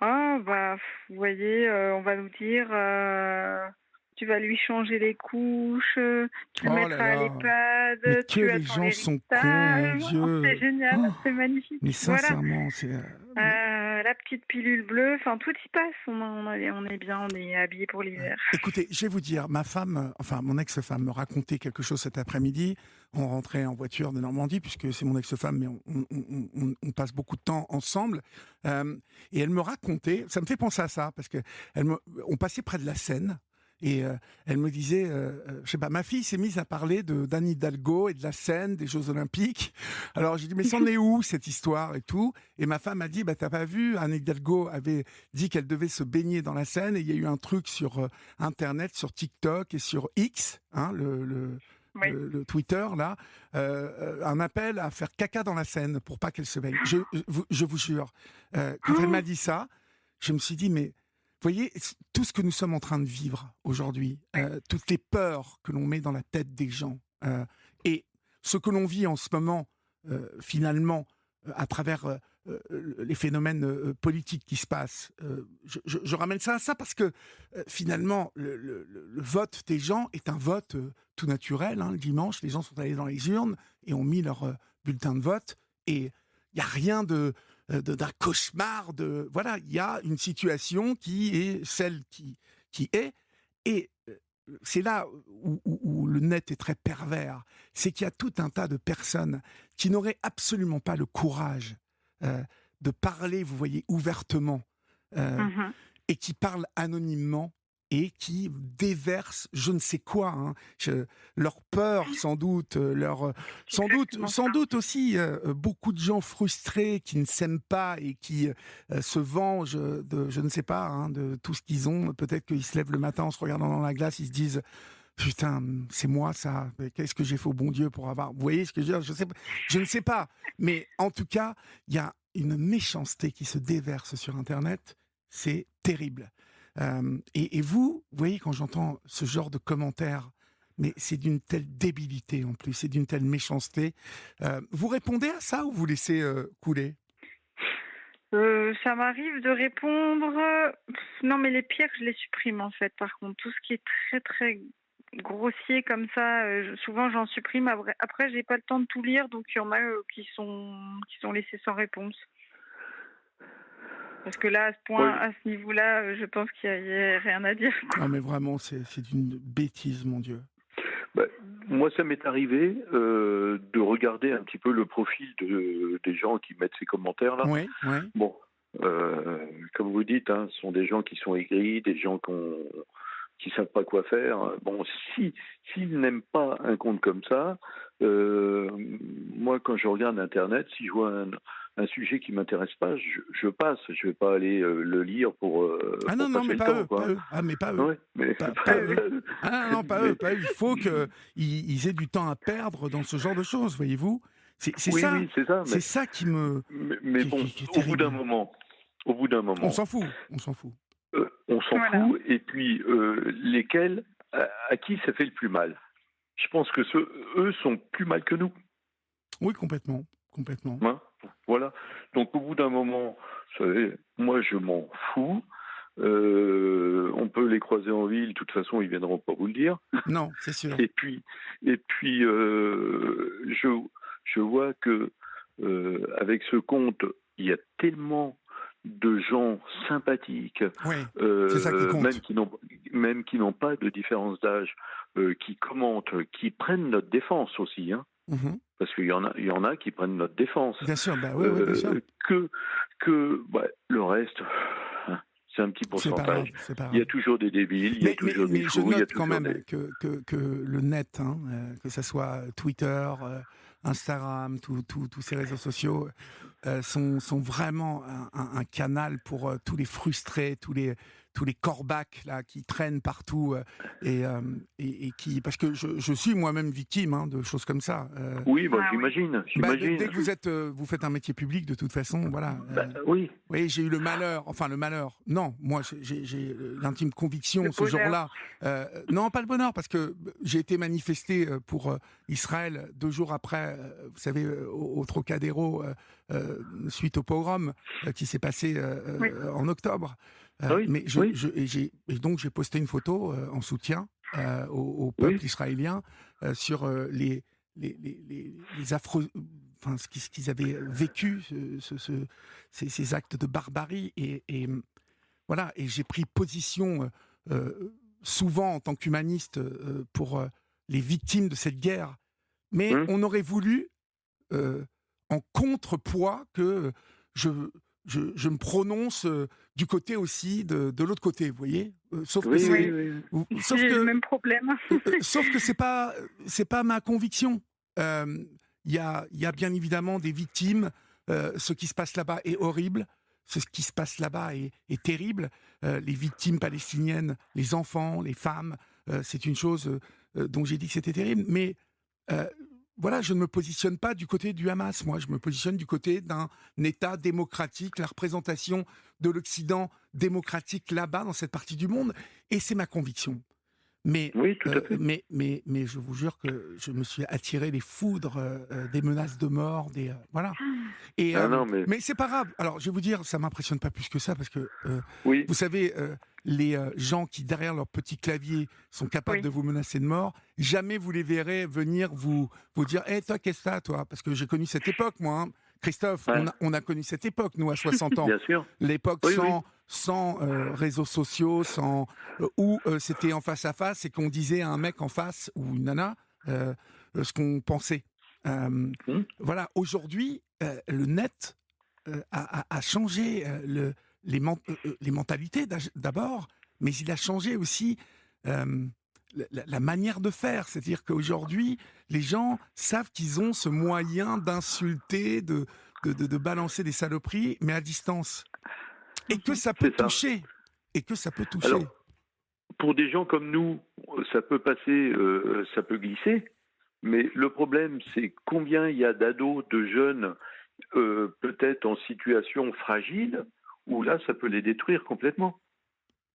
Ah, bah, vous voyez, on va nous dire, tu vas lui changer les couches, tu le Oh là mettras à là. Mais l'EHPAD, que tu as les ton gens sont cons, mon héritage. Oh, Dieu. c'est génial, Oh, c'est magnifique. mais Voilà. sincèrement, c'est... la petite pilule bleue, enfin tout y passe. On est bien, on est habillé pour l'hiver. Écoutez, je vais vous dire, ma femme, enfin mon ex-femme me racontait quelque chose cet après-midi. On rentrait en voiture de Normandie, puisque c'est mon ex-femme, mais on passe beaucoup de temps ensemble. Et elle me racontait, ça me fait penser à ça, parce que on passait près de la Seine. Et elle me disait, je sais pas, ma fille s'est mise à parler d'Anne Hidalgo et de la Seine, des Jeux Olympiques. Alors j'ai dit, mais c'en est où cette histoire et tout? Et ma femme a dit, bah t'as pas vu, Anne Hidalgo avait dit qu'elle devait se baigner dans la Seine, et il y a eu un truc sur Internet, sur TikTok et sur X, hein, Oui. le Twitter là, un appel à faire caca dans la Seine pour pas qu'elle se baigne. Je vous jure, quand elle m'a dit ça, je me suis dit, mais voyez, tout ce que nous sommes en train de vivre aujourd'hui, toutes les peurs que l'on met dans la tête des gens, et ce que l'on vit en ce moment, finalement, à travers les phénomènes politiques qui se passent, je ramène ça à ça parce que finalement, le vote des gens est un vote tout naturel. Hein, le dimanche, les gens sont allés dans les urnes et ont mis leur bulletin de vote, et il n'y a rien d'un cauchemar. Voilà, il y a une situation qui est celle qui est, et c'est là où le net est très pervers. C'est qu'il y a tout un tas de personnes qui n'auraient absolument pas le courage de parler, vous voyez, ouvertement, Mhm. et qui parlent anonymement et qui déversent je ne sais quoi, hein. Leur peur, sans doute, C'est exactement sans ça. doute aussi beaucoup de gens frustrés qui ne s'aiment pas et qui se vengent de, je ne sais pas, hein, de tout ce qu'ils ont. Peut-être qu'ils se lèvent le matin en se regardant dans la glace, ils se disent putain, c'est moi ça. Mais qu'est-ce que j'ai fait au bon Dieu pour avoir. Vous voyez ce que je veux dire? Je ne sais pas. Mais en tout cas, il y a une méchanceté qui se déverse sur Internet. C'est terrible. Et vous voyez, quand j'entends ce genre de commentaires, mais c'est d'une telle débilité en plus, c'est d'une telle méchanceté. Vous répondez à ça ou vous laissez couler? Ça m'arrive de répondre. Non, mais les pires, je les supprime en fait. Par contre, tout ce qui est très très grossier comme ça, souvent j'en supprime. Après, j'ai pas le temps de tout lire, donc il y en a qui sont laissés sans réponse. Parce que là, Oui, à ce niveau-là, je pense qu'il y a rien à dire. Non, mais vraiment, c'est d'une bêtise, mon Dieu. bah, moi ça m'est arrivé de regarder un petit peu le profil des gens qui mettent ces commentaires là. Oui, oui. Bon, comme vous dites, hein, ce sont des gens qui sont aigris, des gens qui savent pas quoi faire. Bon, s'ils n'aiment pas un compte comme ça, moi quand je regarde Internet, si je vois un sujet qui m'intéresse pas, je passe. Je vais pas aller le lire Ah pour non, non, passer mais le pas temps, eux, quoi. pas eux. Ah, mais pas eux. Ouais, mais Pas eux. Ah non, pas eux, mais pas eux. Il faut qu'ils aient du temps à perdre dans ce genre de choses, voyez-vous. C'est oui, ça. oui, c'est ça. C'est ça qui me. Mais bon, Qui est au bout d'un terrible. moment, On s'en fout. On s'en fout. on s'en Voilà. fout. Et puis, lesquels, à qui ça fait le plus mal? Je pense que eux sont plus mal que nous. Oui, complètement. Complètement. Hein, voilà. Donc, au bout d'un moment, vous savez, moi, je m'en fous. On peut les croiser en ville, de toute façon, ils viendront pas vous le dire. Non, c'est sûr. Et puis, je vois que avec ce compte, il y a tellement de gens sympathiques, Oui, c'est ça qui compte. même qui n'ont pas de différence d'âge, qui commentent, qui prennent notre défense aussi, hein, Mhm. parce qu'il y en a qui prennent notre défense. Bien sûr, bah oui, oui, bien sûr. Le reste, c'est un petit C'est pas grave, pourcentage. c'est pas Il y a grave. toujours des débiles, il y a toujours des Mais je fous, il y a note quand toujours même des... que le net, hein, que ce soit Twitter, Instagram, tous ces réseaux sociaux, sont vraiment un canal pour tous les frustrés, tous les corbacs là, qui traînent partout, et qui... Parce que je suis moi-même victime, hein, de choses comme ça. Oui, Ah oui. Dès que vous faites un métier public, de toute façon, voilà. Oui, Oui, j'ai eu le malheur, non, moi j'ai l'intime conviction Le ce bonheur. jour-là, non pas le bonheur, parce que j'ai été manifesté pour Israël 2 jours après, vous savez, au Trocadéro, suite au pogrom qui s'est passé Oui. en octobre. oui, Mais oui, et donc j'ai posté une photo en soutien au oui. peuple israélien sur les affreux, enfin, ce qu'ils avaient vécu, ces actes de barbarie. Voilà, et j'ai pris position souvent en tant qu'humaniste pour les victimes de cette guerre. Mais Hum. on aurait voulu, en contrepoids, que je, je me prononce du côté aussi de l'autre côté, vous voyez. Sauf que Oui, oui, Oui, oui. ici j'ai le même problème. sauf que c'est pas ma conviction. Il y a bien évidemment des victimes. Ce qui se passe là-bas est horrible. Ce qui se passe là-bas est terrible. Les victimes palestiniennes, les enfants, les femmes, c'est une chose dont j'ai dit que c'était terrible. Mais euh, voilà, je ne me positionne pas du côté du Hamas. Moi, je me positionne du côté d'un État démocratique, la représentation de l'Occident démocratique là-bas, dans cette partie du monde. Et c'est ma conviction. Oui, tout à fait. Mais je vous jure que je me suis attiré les foudres, des menaces de mort, voilà. Ah non, mais Mais c'est pas grave. Alors, je vais vous dire, ça m'impressionne pas plus que ça, parce que, oui, vous savez, les gens qui, derrière leur petit clavier, sont capables Oui. de vous menacer de mort, jamais vous les verrez venir vous dire, hé, toi, qu'est-ce que t'as, toi? Parce que j'ai connu cette époque, moi, hein. Christophe, ouais, on a connu cette époque, nous, à 60 ans. bien sûr. L'époque Oui, oui. sans réseaux sociaux, où c'était en face à face et qu'on disait à un mec en face ou une nana ce qu'on pensait. Hum. Voilà, aujourd'hui, le net a changé les mentalités d'abord, mais il a changé aussi euh, la manière de faire. C'est-à-dire qu'aujourd'hui, les gens savent qu'ils ont ce moyen d'insulter, de balancer des saloperies, mais à distance. Et que ça peut C'est ça. toucher. Et que ça peut toucher. Alors, pour des gens comme nous, ça peut passer, ça peut glisser. Mais le problème, c'est combien il y a d'ados, de jeunes, peut-être en situation fragile, où là, ça peut les détruire complètement.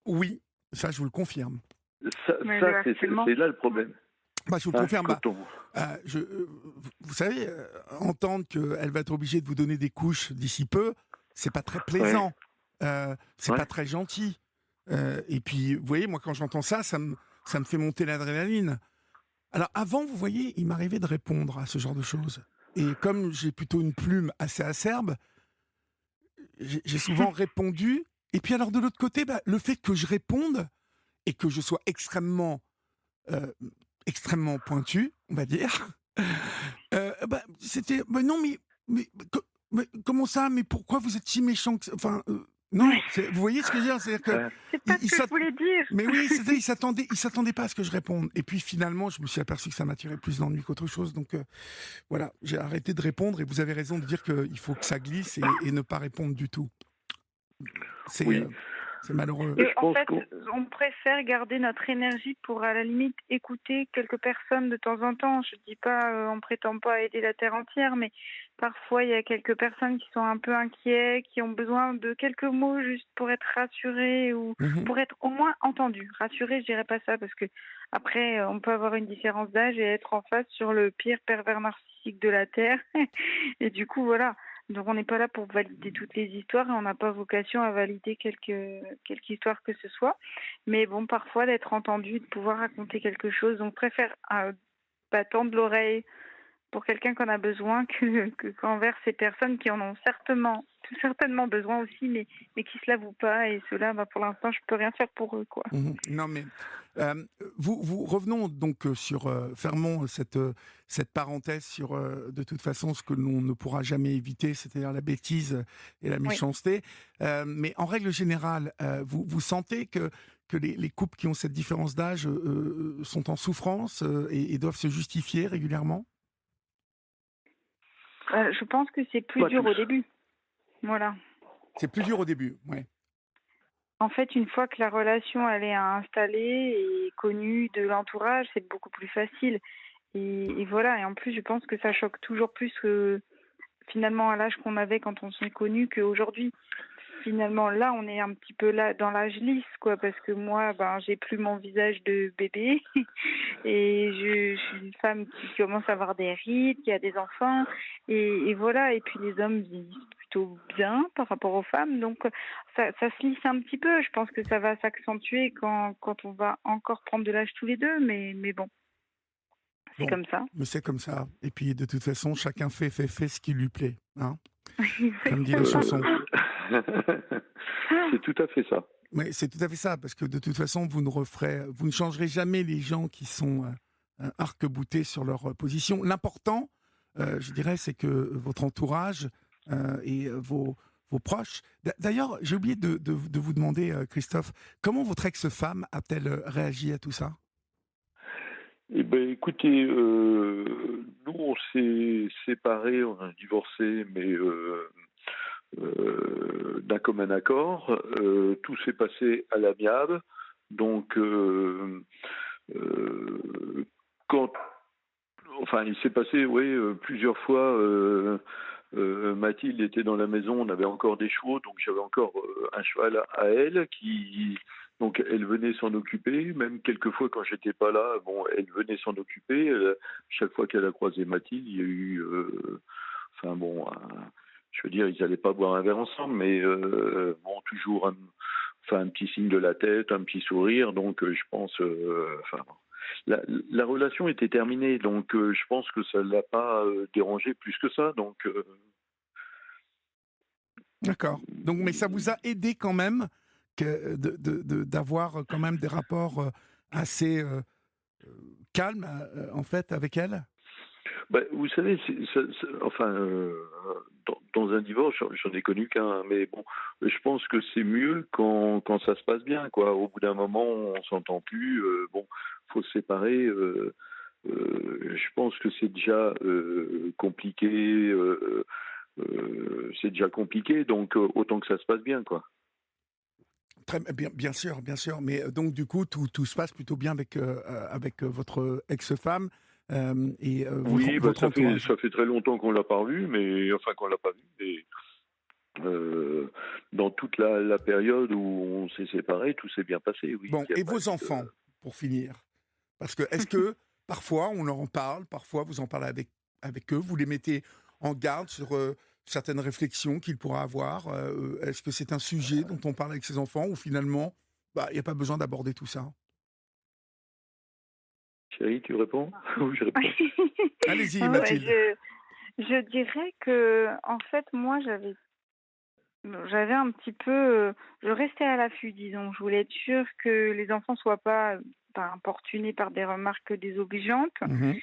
Oui, ça, je vous le confirme. Mais Ça le harcèlement. c'est là le problème. Bah, je vous le Hein, confirme. Bah, quand on... vous savez, entendre qu'elle va être obligée de vous donner des couches d'ici peu, c'est pas très Ouais, plaisant. C'est ouais. pas très gentil. Et puis, vous voyez, moi, quand j'entends ça, ça me fait monter l'adrénaline. Alors, avant, vous voyez, il m'arrivait de répondre à ce genre de choses. Et comme j'ai plutôt une plume assez acerbe, j'ai souvent répondu. Et puis, alors, de l'autre côté, bah, le fait que je réponde et que je sois euh, extrêmement pointu, on va dire, bah, c'était bah, non mais, mais comment ça, mais pourquoi vous êtes si méchant enfin non, Oui, vous voyez ce que je veux dire, c'est-à-dire que Euh, c'est pas ce que je voulais dire. mais oui, il s'attendait pas à ce que je réponde, et puis finalement je me suis aperçu que ça m'attirait plus d'ennui qu'autre chose, donc voilà, j'ai arrêté de répondre, et vous avez raison de dire qu'il faut que ça glisse et ne pas répondre du tout. C'est oui, c'est malheureux. Et je en pense fait, qu'on... on préfère garder notre énergie pour, à la limite, écouter quelques personnes de temps en temps. Je dis pas, on prétend pas aider la terre entière, mais parfois il y a quelques personnes qui sont un peu inquiets, qui ont besoin de quelques mots juste pour être rassurés ou Mhm. pour être au moins entendus. Rassurés, je dirais pas ça parce que après, on peut avoir une différence d'âge et être en face sur le pire pervers narcissique de la terre. Et du coup, voilà. Donc on n'est pas là pour valider toutes les histoires et on n'a pas vocation à valider quelque histoire que ce soit. Mais bon, parfois d'être entendu, de pouvoir raconter quelque chose. Donc préfère pas tendre l'oreille pour quelqu'un qu'on a besoin qu'envers ces personnes qui en ont tout certainement besoin aussi, mais qui se l'avouent pas. Et ceux-là, bah, pour l'instant, je peux rien faire pour eux, quoi. Non, mais vous revenons donc sur fermons cette parenthèse sur de toute façon ce que l'on ne pourra jamais éviter, c'est-à-dire la bêtise et la Oui. méchanceté. Mais en règle générale, vous sentez que les couples qui ont cette différence d'âge sont en souffrance et doivent se justifier régulièrement? Je pense que c'est plus Pas dur tous. au début. Voilà. C'est plus dur au début, ouais. En fait, une fois que la relation elle est installée et connue de l'entourage, c'est beaucoup plus facile. Et voilà. Et en plus, je pense que ça choque toujours plus finalement à l'âge qu'on avait quand on s'est connus qu'aujourd'hui. Finalement, là, on est un petit peu là dans l'âge lisse, quoi, parce que moi, ben, j'ai plus mon visage de bébé et je suis une femme qui commence à avoir des rides, qui a des enfants, et voilà. Et puis les hommes vieillissent plutôt bien par rapport aux femmes, donc ça se lisse un petit peu. Je pense que ça va s'accentuer quand on va encore prendre de l'âge tous les deux, mais bon, C'est Bon, comme ça. mais c'est comme ça. Et puis, de toute façon, chacun fait ce qui lui plaît, hein, comme dit la Exactement. chanson. C'est tout à fait ça. Mais c'est tout à fait ça, parce que de toute façon, vous ne changerez jamais les gens qui sont arc-boutés sur leur position. L'important, je dirais, c'est que votre entourage et vos proches. D'ailleurs, j'ai oublié de vous demander, Christophe, comment votre ex-femme a-t-elle réagi à tout ça? Eh ben, écoutez, nous, on s'est séparés, on a divorcé, mais d'un commun accord. Tout s'est passé à l'amiable. Donc, quand, enfin, il s'est passé, oui, plusieurs fois. Mathilde était dans la maison, on avait encore des chevaux, donc j'avais encore un cheval à elle qui, donc elle venait s'en occuper. Même quelquefois quand j'étais pas là, bon, elle venait s'en occuper. Chaque fois qu'elle a croisé Mathilde, il y a eu, enfin bon, je veux dire, ils n'allaient pas boire un verre ensemble, mais bon, toujours enfin, un petit signe de la tête, un petit sourire. Donc je pense, enfin, la relation était terminée, donc je pense que ça ne l'a pas dérangé plus que ça. Donc, D'accord. Donc, mais ça vous a aidé quand même d'avoir quand même des rapports assez calmes, en fait, avec elle? bah, vous savez, enfin, dans un divorce, j'en ai connu qu'un, mais bon, je pense que c'est mieux quand ça se passe bien, quoi. Au bout d'un moment, on s'entend plus. Bon, faut se séparer. Je pense que c'est déjà compliqué. C'est déjà compliqué, donc autant que ça se passe bien, quoi. Très bien, bien sûr. Mais donc, du coup, tout se passe plutôt bien avec votre ex-femme et Oui, bah, votre entourage. ça fait très longtemps qu'on l'a pas revu, mais enfin qu'on l'a pas vu. Mais dans toute la période où on s'est séparés, tout s'est bien passé. Oui, Bon, il y a et pas vos eu enfants, pour finir? Parce que, est-ce que parfois on leur en parle, parfois vous en parlez avec eux, vous les mettez en garde sur certaines réflexions qu'ils pourraient avoir? Est-ce que c'est un sujet dont on parle avec ses enfants ou finalement, bah, il n'y a pas besoin d'aborder tout ça? Chérie, tu réponds? Oui, je réponds. Allez-y, Ouais, Mathilde. je dirais que, en fait, moi, j'avais un petit peu, je restais à l'affût, disons. Je voulais être sûre que les enfants soient pas importunés par des remarques désobligeantes, Mhm.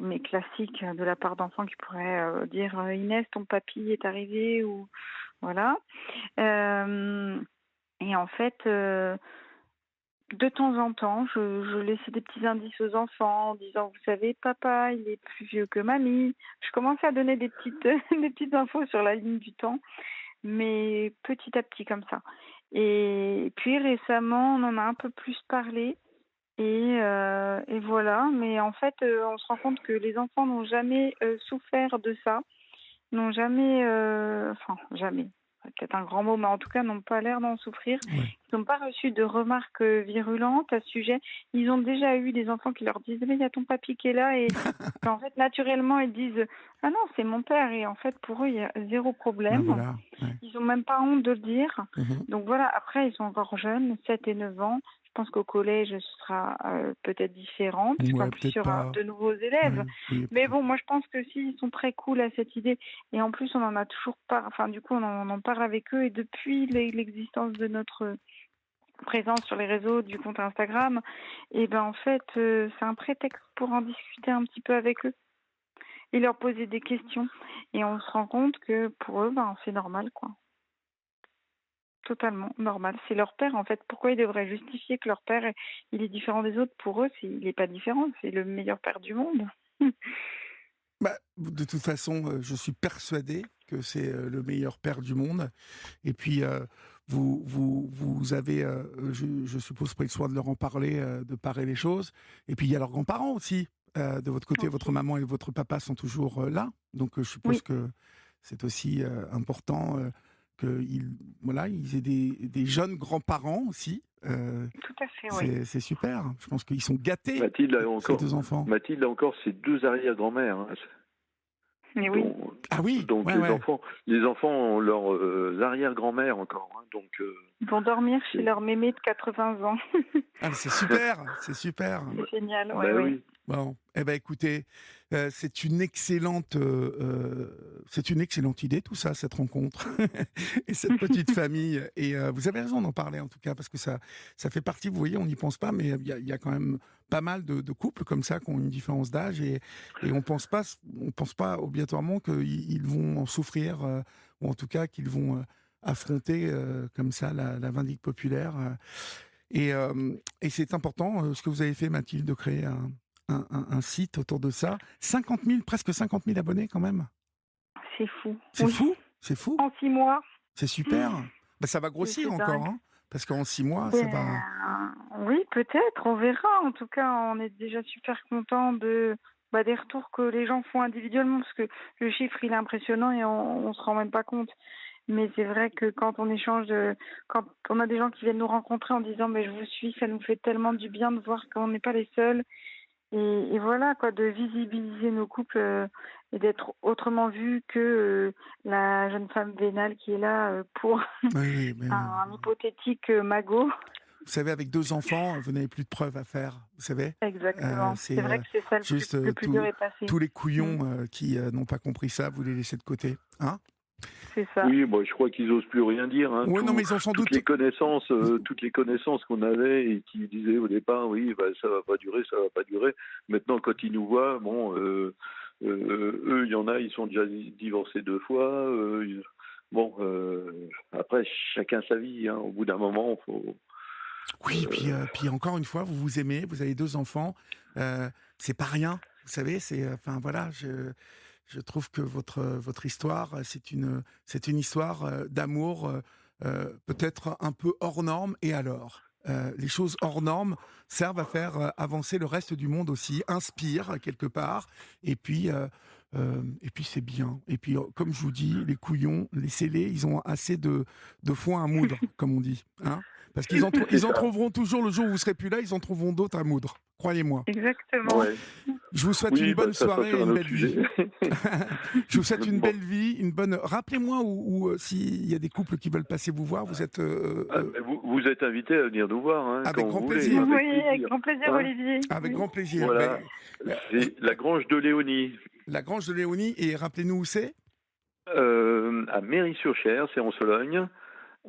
mais classiques de la part d'enfants qui pourraient dire Inès, ton papy est arrivé ou voilà. Euh, et en fait, de temps en temps, je laissais des petits indices aux enfants en disant, vous savez, papa, il est plus vieux que mamie. Je commençais à donner des petites, des petites infos sur la ligne du temps, mais petit à petit comme ça. Et puis récemment, on en a un peu plus parlé. Et voilà, mais en fait, on se rend compte que les enfants n'ont jamais souffert de ça, n'ont jamais, enfin jamais, c'est peut-être un grand mot, mais en tout cas n'ont pas l'air d'en souffrir. Ouais. Ils n'ont pas reçu de remarques virulentes à ce sujet. Ils ont déjà eu des enfants qui leur disent, mais il y a ton papy qui est là, et en fait naturellement ils disent, ah non, c'est mon père, et en fait pour eux il y a zéro Ben problème. voilà. Ouais. Ils n'ont même pas honte de le dire. Mhm. Donc voilà, après, ils sont encore jeunes, 7 et 9 ans. Je pense qu'au collège, ce sera peut-être différent, puisqu'en Ouais, plus, il y peut-être aura pas. de nouveaux élèves. Ouais, oui, Mais peut-être. bon, moi, je pense que si, ils sont très cool à cette idée. Et en plus, on en a toujours pas. Enfin, du coup, on en parle avec eux. Et depuis l'existence de notre présence sur les réseaux, du compte Instagram, et ben en fait, c'est un prétexte pour en discuter un petit peu avec eux et leur poser des questions. Et on se rend compte que pour eux, ben, c'est normal, quoi. Totalement normal. C'est leur père, en fait. Pourquoi ils devraient justifier que leur père, il est différent des autres? Pour eux, il n'est pas différent. C'est le meilleur père du monde. Bah, de toute façon, je suis persuadé que c'est le meilleur père du monde. Et puis, vous avez, je suppose, pris le soin de leur en parler, de parer les choses. Et puis, il y a leurs grands-parents aussi. De votre côté, votre Aussi. maman et votre papa sont toujours là. Donc, je suppose Oui, que c'est aussi important qu'ils voilà, ils aient des jeunes grands-parents aussi. tout à fait, oui. C'est super. Je pense qu'ils sont gâtés, Mathilde a ces encore, deux enfants. Mathilde a encore ses deux arrière-grand-mères, hein. Mais oui. Donc, Ah oui, donc ouais, ouais. les enfants ont leurs arrière-grand-mère encore, hein. Donc Ils vont dormir chez c'est, leur mémé de 80 ans. Ah, mais c'est super, c'est super. C'est génial, oui, ben oui. oui. Bon, eh ben écoutez, c'est une excellente idée tout ça, cette rencontre et cette petite famille. Et vous avez raison d'en parler en tout cas parce que ça fait partie. Vous voyez, on n'y pense pas, mais il y a quand même pas mal de couples comme ça qui ont une différence d'âge et on pense pas obligatoirement qu'ils vont en souffrir ou en tout cas qu'ils vont affronter comme ça la vindicte populaire. Et c'est important ce que vous avez fait, Mathilde, de créer un site autour de ça. 50 000, presque 50 000 abonnés quand même. C'est fou. C'est Oui. fou, c'est fou, En 6 mois. c'est super. Bah, ça va C'est grossir encore, dingue. hein, parce qu'en 6 mois, ça va. Oui, peut-être, on verra. En tout cas, on est déjà super content des retours que les gens font individuellement, parce que le chiffre, il est impressionnant et on se rend même pas compte. Mais c'est vrai que quand on échange, quand on a des gens qui viennent nous rencontrer en disant mais je vous suis, ça nous fait tellement du bien de voir qu'on n'est pas les seuls. Et voilà, quoi, de visibiliser nos couples et d'être autrement vus que la jeune femme vénale qui est là pour Oui, mais un hypothétique magot. vous savez, avec 2 enfants, vous n'avez plus de preuves à faire, vous savez. Exactement. C'est vrai que c'est ça Juste le plus dur est passé. tous les couillons qui n'ont pas compris ça, vous les laissez de côté, hein. C'est ça. Oui, bon, je crois qu'ils osent plus rien dire. Hein. Oui, non, mais ils ont sans doute. Toutes les connaissances qu'on avait et qui disaient au départ, oui, bah, ça va pas durer, ça va pas durer. Maintenant, quand ils nous voient, bon, eux, il y en a, ils sont déjà divorcés 2 fois. Bon, après, chacun sa vie. Hein. Au bout d'un moment, faut. Oui, puis encore une fois, vous vous aimez, vous avez 2 enfants, c'est pas rien, vous savez, enfin voilà, je trouve que votre histoire, c'est une histoire d'amour, peut-être un peu hors norme, et alors les choses hors normes servent à faire avancer le reste du monde aussi, inspirent quelque part, et puis c'est bien. Et puis, comme je vous dis, les couillons, laissez-les, ils ont assez de foin à moudre, comme on dit, hein. Parce qu'ils ils en trouveront toujours le jour où vous serez plus là, ils en trouveront d'autres à moudre. Croyez-moi. Exactement. Ouais. Je vous souhaite une bonne ça sera soirée sur et un une autre belle vie. sujet. Je vous souhaite une Bon. belle vie, une bonne. Rappelez-moi où s'il y a des couples qui veulent passer vous voir, vous êtes. Mais vous êtes invité à venir nous voir hein, Avec quand grand vous voulez. plaisir. Oui, avec grand plaisir, Hein. Olivier. Avec Oui. grand plaisir. Voilà. Mais, C'est la Grange de Léonie. la Grange de Léonie, et rappelez-nous où c'est. À Méry-sur-Cher, c'est en Sologne,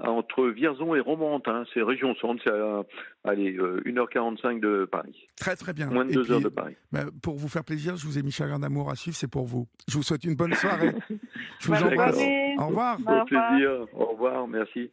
entre Vierzon et Romorantin, c'est région centre, c'est à 1h45 de Paris, Très très bien. moins de Et 2 puis, heures de Paris. pour vous faire plaisir, je vous ai mis Chagrin d'amour à suivre, c'est pour vous. Je vous souhaite une bonne soirée. Je vous Bonne embrasse. soirée. Au revoir. Au revoir. Au plaisir, au revoir, merci.